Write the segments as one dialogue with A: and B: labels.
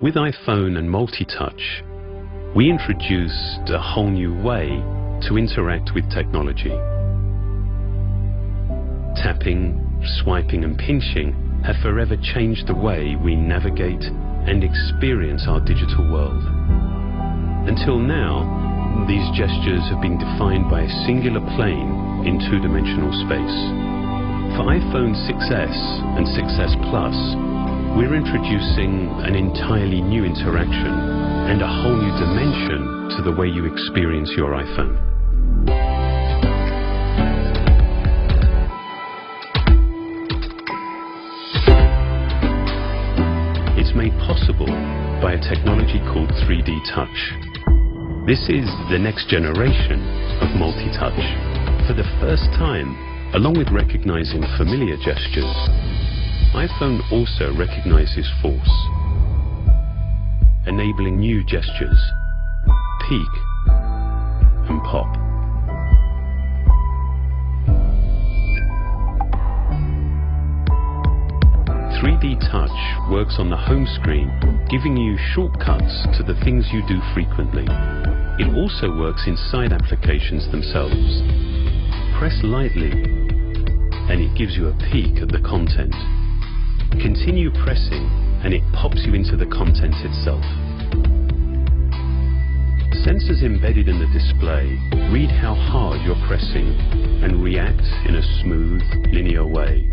A: With iPhone and multi-touch, we introduced a whole new way to interact with technology. Tapping, swiping and pinching have forever changed the way we navigate and experience our digital world. Until now, these gestures have been defined by a singular plane in two-dimensional space. For iPhone 6s and 6s Plus, we're introducing an entirely new interaction and a whole new dimension to the way you experience your iPhone. It's made possible by a technology called 3D Touch. This is the next generation of multi-touch. For the first time, along with recognizing familiar gestures, iPhone also recognizes force, enabling new gestures, peek and pop. .3D Touch works on the home screen, giving you shortcuts to the things you do frequently. It also works inside applications themselves. Press lightly, and it gives you a peek at the content. Continue pressing, and it pops you into the content itself. Sensors embedded in the display read how hard you're pressing and react in a smooth, linear way.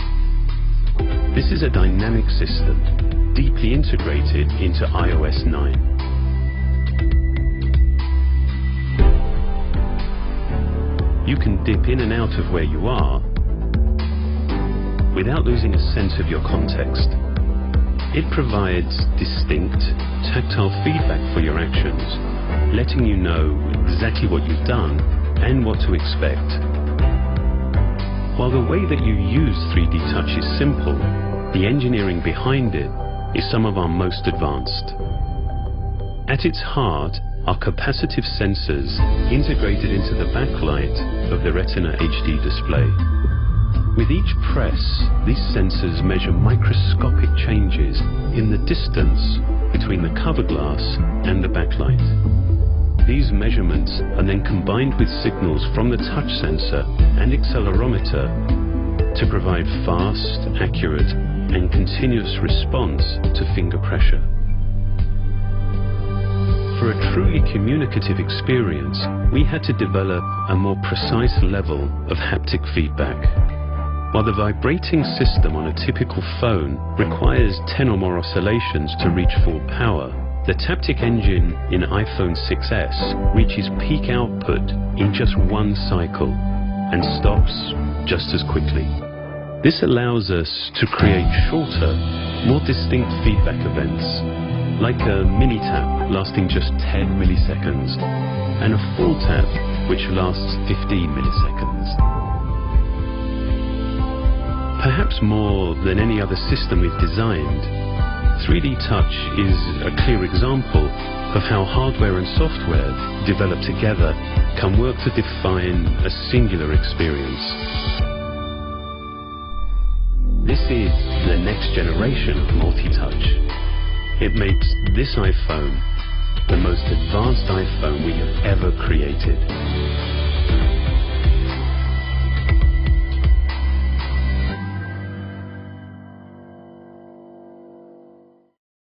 A: This is a dynamic system, deeply integrated into iOS 9. You can dip in and out of where you are without losing a sense of your context. It provides distinct, tactile feedback for your actions, letting you know exactly what you've done and what to expect. While the way that you use 3D Touch is simple, the engineering behind it is some of our most advanced. At its heart are capacitive sensors integrated into the backlight of the Retina HD display. With each press, these sensors measure microscopic changes in the distance between the cover glass and the backlight. These measurements are then combined with signals from the touch sensor and accelerometer to provide fast, accurate, and continuous response to finger pressure. For a truly communicative experience, we had to develop a more precise level of haptic feedback. While the vibrating system on a typical phone requires 10 or more oscillations to reach full power, the Taptic engine in iPhone 6s reaches peak output in just one cycle and stops just as quickly. This allows us to create shorter, more distinct feedback events, like a mini tap lasting just 10 milliseconds and a full tap which lasts 15 milliseconds. Perhaps more than any other system we've designed, 3D Touch is a clear example of how hardware and software developed together can work to define a singular experience. This is the next generation of multi-touch. It makes this iPhone the most advanced iPhone we have ever created.